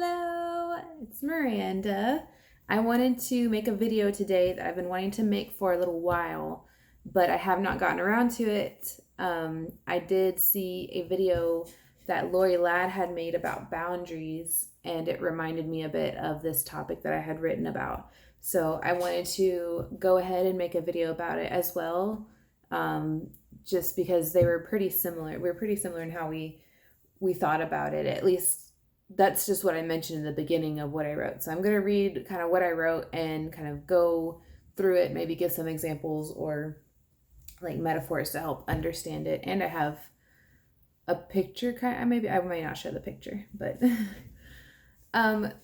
Hello, it's Miranda. I wanted to make a video today that I've been wanting to make for a little while, but I have not gotten around to it. I did see a video that Lori Ladd had made about boundaries, and it reminded me a bit of this topic that I had written about. So I wanted to go ahead and make a video about it as well, just because they were pretty similar. We were pretty similar in how we thought about it. At least that's just what I mentioned in the beginning of what I wrote. So I'm going to read kind of what I wrote and kind of go through it, maybe give some examples or like metaphors to help understand it. And I have a picture, maybe I might not show the picture, but I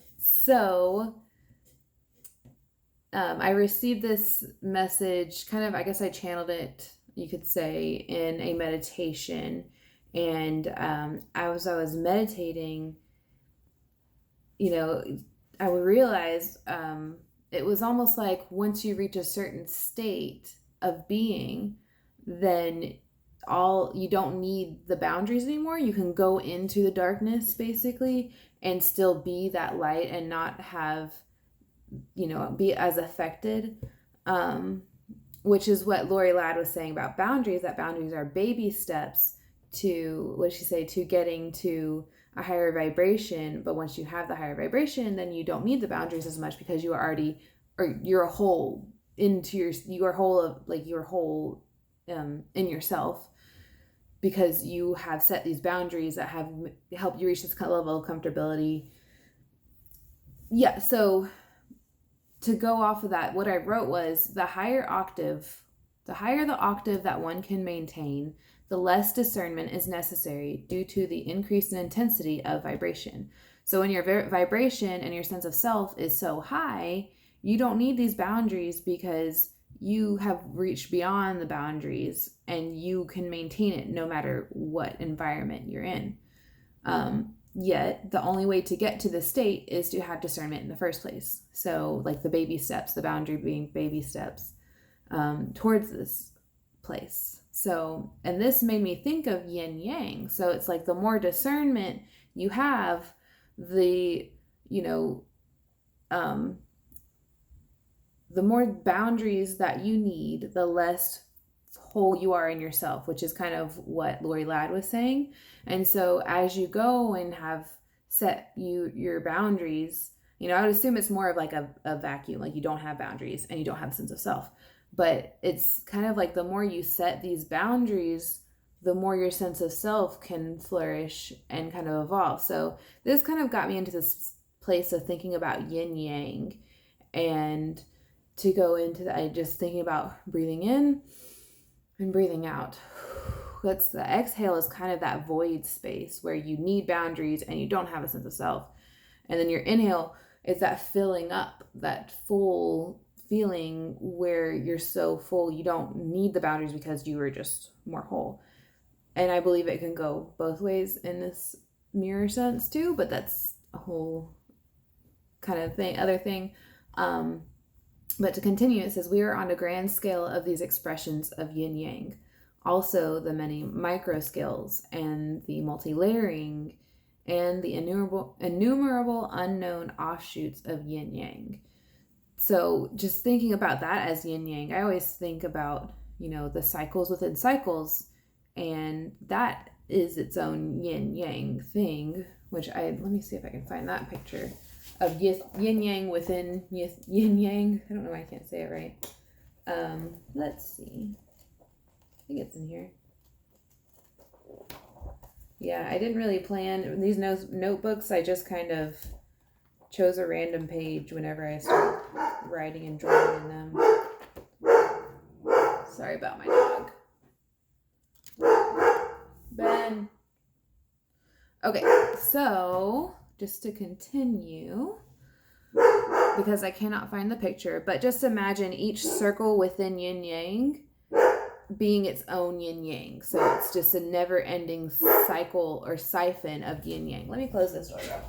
received this message kind of, I guess I channeled it, you could say, in a meditation. And I was meditating, I would realize it was almost like once you reach a certain state of being, then you don't need the boundaries anymore. You can go into the darkness basically and still be that light and not have, be as affected, which is what Lori Ladd was saying about boundaries, that boundaries are baby steps to, what did she say, to getting to a higher vibration. But once you have the higher vibration, then you don't need the boundaries as much because you are already, or you're whole into you're whole in yourself, because you have set these boundaries that have helped you reach this level of comfortability. Yeah, so to go off of that, what I wrote was the higher the octave that one can maintain, the less discernment is necessary due to the increase in intensity of vibration. So when your vibration and your sense of self is so high, you don't need these boundaries because you have reached beyond the boundaries and you can maintain it no matter what environment you're in. Yet the only way to get to this state is to have discernment in the first place. So like the baby steps, the boundary being baby steps towards this place. So, and this made me think of yin yang. So it's like the more discernment you have, the more boundaries that you need, the less whole you are in yourself, which is kind of what Lori Ladd was saying. And so as you go and have set your boundaries, I would assume it's more of like a vacuum, like you don't have boundaries and you don't have a sense of self. But it's kind of like the more you set these boundaries, the more your sense of self can flourish and kind of evolve. So this kind of got me into this place of thinking about yin yang, and to go into that, I just thinking about breathing in and breathing out. That's the exhale is kind of that void space where you need boundaries and you don't have a sense of self. And then your inhale is that filling up, that full feeling where you're so full you don't need the boundaries because you were just more whole. And I believe it can go both ways in this mirror sense too, but that's a whole kind of other thing. But to continue, it says we are on a grand scale of these expressions of yin yang, also the many micro scales and the multi-layering and the innumerable unknown offshoots of yin yang. So just thinking about that as yin yang, I always think about, the cycles within cycles, and that is its own yin yang thing, which let me see if I can find that picture of yin yang within yin yang. I don't know why I can't say it right. Let's see. I think it's in here. Yeah, I didn't really plan these notebooks. I just kind of chose a random page whenever I started writing and drawing in them. Sorry about my dog. Ben. Okay, so just to continue, because I cannot find the picture, but just imagine each circle within yin yang being its own yin yang. So it's just a never ending cycle or siphon of yin yang. Let me close this door real quick.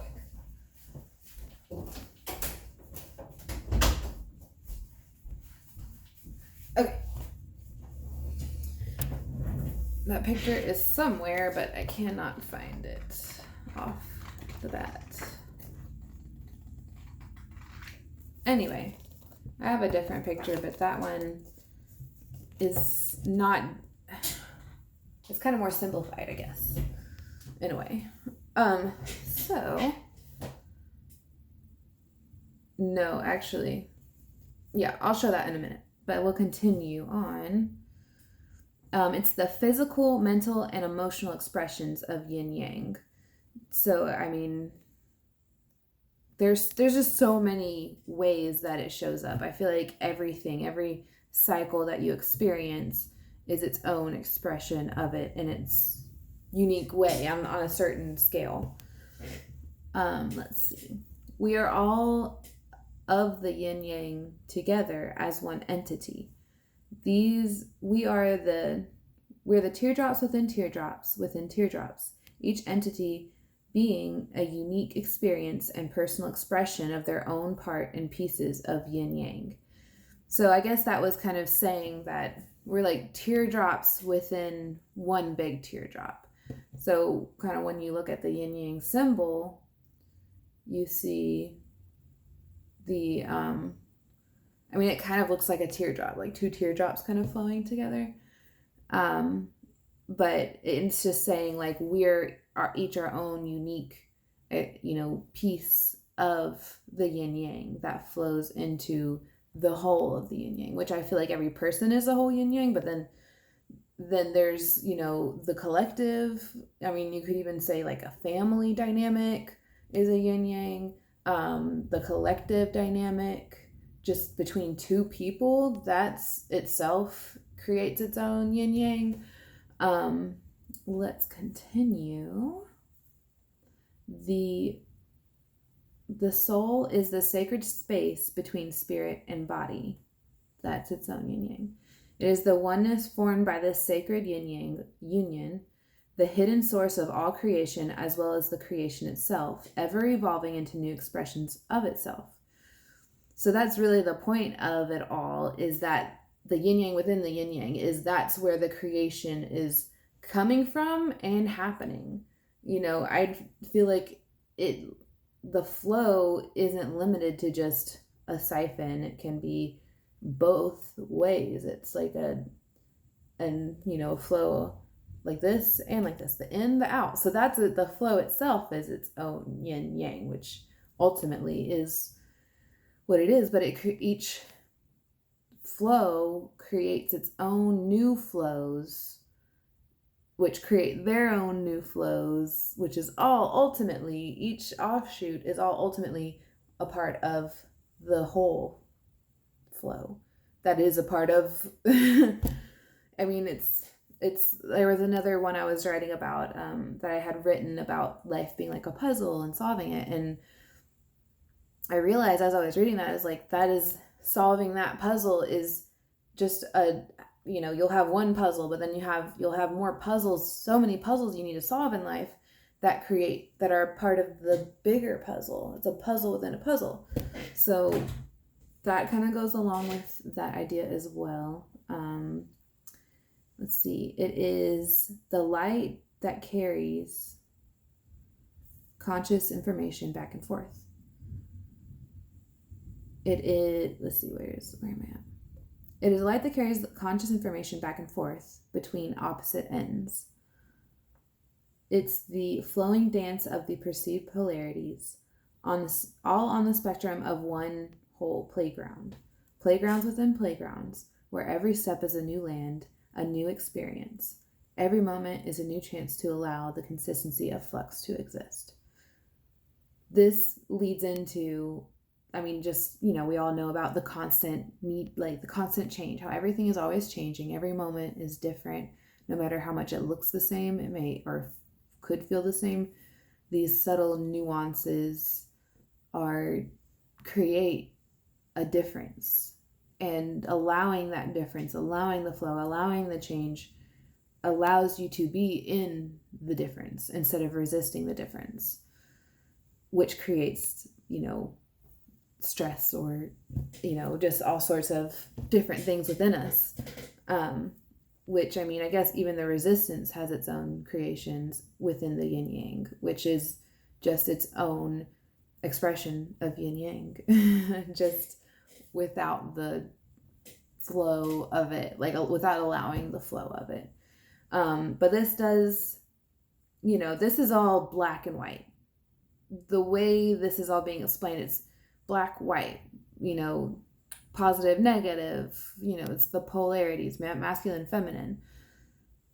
Okay. That picture is somewhere, but I cannot find it off the bat. Anyway, I have a different picture, but that one is not, it's kind of more simplified, I guess, in a way. So, no, actually, yeah, I'll show that in a minute, but we'll continue on. It's the physical, mental, and emotional expressions of yin yang. So, I mean, there's just so many ways that it shows up. I feel like every cycle that you experience is its own expression of it in its unique way on a certain scale. Let's see. We are all of the yin yang together as one entity. We're the teardrops within teardrops, each entity being a unique experience and personal expression of their own part and pieces of yin yang. So I guess that was kind of saying that we're like teardrops within one big teardrop. So kind of when you look at the yin yang symbol, you see the it kind of looks like a teardrop, like two teardrops kind of flowing together. But it's just saying like we're each our own unique, piece of the yin yang that flows into the whole of the yin yang, which I feel like every person is a whole yin yang, but then there's, the collective. I mean, you could even say like a family dynamic is a yin yang. The collective dynamic just between two people, that's itself creates its own yin yang. Let's continue. The soul is the sacred space between spirit and body. That's its own yin yang. It is the oneness formed by this sacred yin yang union, the hidden source of all creation as well as the creation itself, ever evolving into new expressions of itself. So that's really the point of it all, is that the yin yang within the yin yang that's where the creation is coming from and happening. I feel like the flow isn't limited to just a siphon. It can be both ways. It's like a flow like this and like this, the in, the out. So that's it. The flow itself is its own yin yang, which ultimately is what it is. But each flow creates its own new flows, which create their own new flows, which is all ultimately, each offshoot is all ultimately a part of the whole flow that is a part of I mean, there was another one I was writing about that I had written about life being like a puzzle and solving it, and I realized as I was reading that, is like, that is solving that puzzle is just you'll have one puzzle, but then you'll have more puzzles, so many puzzles you need to solve in life that are part of the bigger puzzle. It's a puzzle within a puzzle. So that kind of goes along with that idea as well. Let's see. It is the light that carries conscious information back and forth. It is, let's see, where am I at? It is light that carries conscious information back and forth between opposite ends. It's the flowing dance of the perceived polarities, all on the spectrum of one whole playground. Playgrounds within playgrounds, where every step is a new land, a new experience. Every moment is a new chance to allow the consistency of flux to exist. This leads into, we all know about the constant need, like the constant change, how everything is always changing. Every moment is different. No matter how much it looks the same, it may or could feel the same. These subtle nuances create a difference, and allowing that difference, allowing the flow, allowing the change allows you to be in the difference instead of resisting the difference, which creates, stress or, just all sorts of different things within us. Which, I guess even the resistance has its own creations within the yin yang, which is just its own expression of yin yang, just without the flow of it, like without allowing the flow of it. But this does, this is all black and white. The way this is all being explained, it's black, white, positive, negative, it's the polarities, masculine, feminine.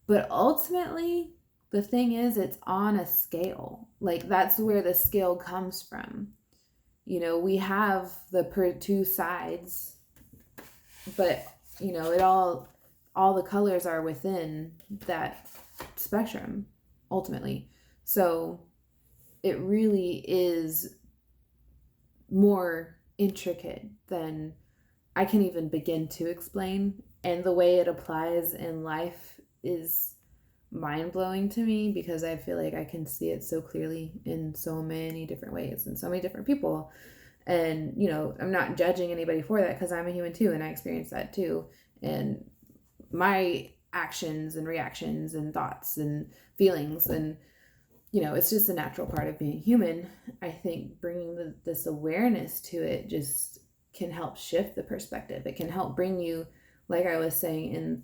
But ultimately, the thing is, it's on a scale. Like, that's where the scale comes from. We have the two sides, but, it all the colors are within that spectrum, ultimately. So it really is more intricate than I can even begin to explain. And the way it applies in life is mind-blowing to me, because I feel like I can see it so clearly in so many different ways and so many different people. And, I'm not judging anybody for that, because I'm a human too, and I experience that too. And my actions and reactions and thoughts and feelings, and, it's just a natural part of being human. I think bringing this awareness to it just can help shift the perspective. It can help bring you, like I was saying in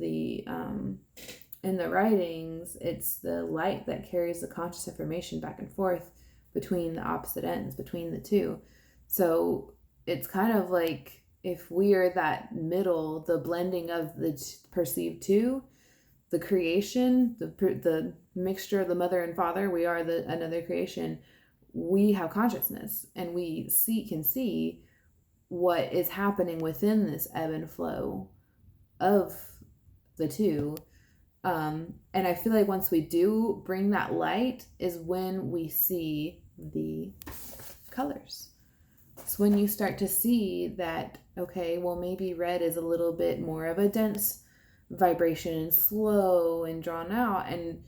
the writings, it's the light that carries the conscious information back and forth between the opposite ends, between the two. So it's kind of like, if we are that middle, the blending of the perceived two, the creation, the mixture of the mother and father, we are another creation. We have consciousness, and we can see what is happening within this ebb and flow of the two. And I feel like once we do bring that light is when we see the colors. It's when you start to see that, okay, well, maybe red is a little bit more of a dense vibration and slow and drawn out, and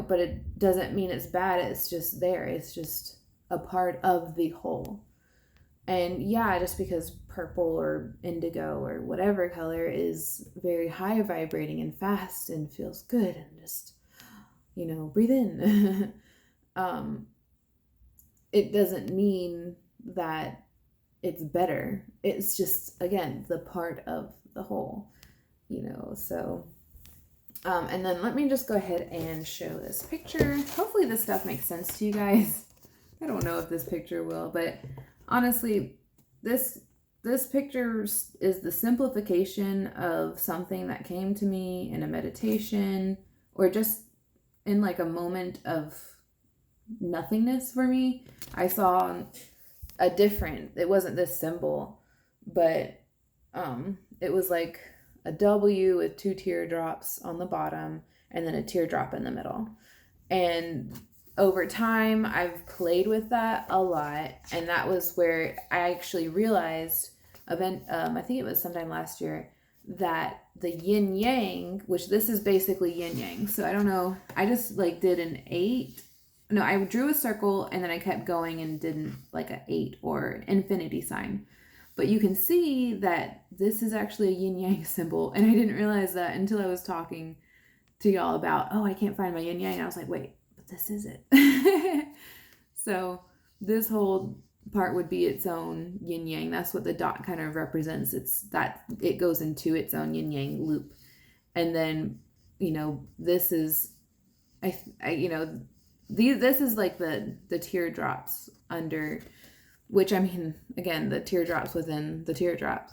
but it doesn't mean it's bad. It's just there. It's just a part of the whole. And yeah, just because purple or indigo or whatever color is very high vibrating and fast and feels good and just, breathe in. It doesn't mean that it's better. It's just, again, the part of the whole, so. And then let me just go ahead and show this picture. Hopefully this stuff makes sense to you guys. I don't know if this picture will, but honestly, this picture is the simplification of something that came to me in a meditation, or just in like a moment of nothingness for me. I saw it wasn't this symbol, but it was like a W with two teardrops on the bottom and then a teardrop in the middle. And over time, I've played with that a lot, and that was where I actually realized, I think it was sometime last year, that the yin yang, which this is basically yin yang. So I don't know, I just did an 8. No, I drew a circle and then I kept going and did like an 8 or infinity sign. But you can see that this is actually a yin yang symbol, and I didn't realize that until I was talking to y'all about, I can't find my yin yang. And I was like, wait, but this is it. So this whole part would be its own yin yang. That's what the dot kind of represents. It's that it goes into its own yin yang loop. And then, this is, this is like the teardrops under, which, I mean, again, the teardrops within the teardrops.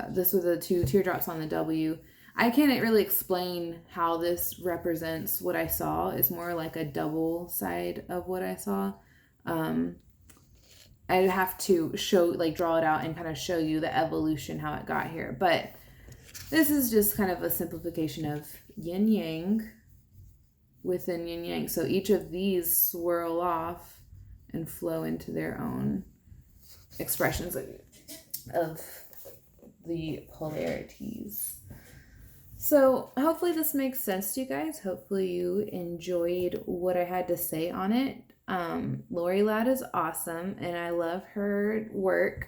This was the 2 teardrops on the W. I can't really explain how this represents what I saw. It's more like a double side of what I saw. I'd have to draw it out and kind of show you the evolution, how it got here. But this is just kind of a simplification of yin yang within yin yang. So each of these swirl off and flow into their own expressions of the polarities. So hopefully this makes sense to you guys. Hopefully you enjoyed what I had to say on it. Lori Ladd is awesome, and I love her work.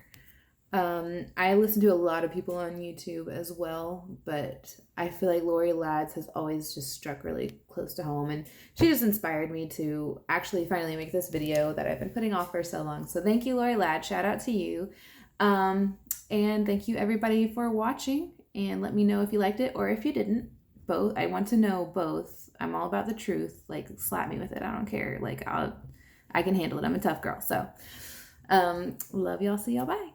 I listen to a lot of people on YouTube as well, but I feel like Lori Ladd's has always just struck really close to home, and she just inspired me to actually finally make this video that I've been putting off for so long. So thank you, Lori Ladd. Shout out to you. And thank you everybody for watching, and let me know if you liked it or if you didn't. Both. I want to know both. I'm all about the truth. Like, slap me with it. I don't care. Like, I can handle it. I'm a tough girl. So, love y'all. See y'all. Bye.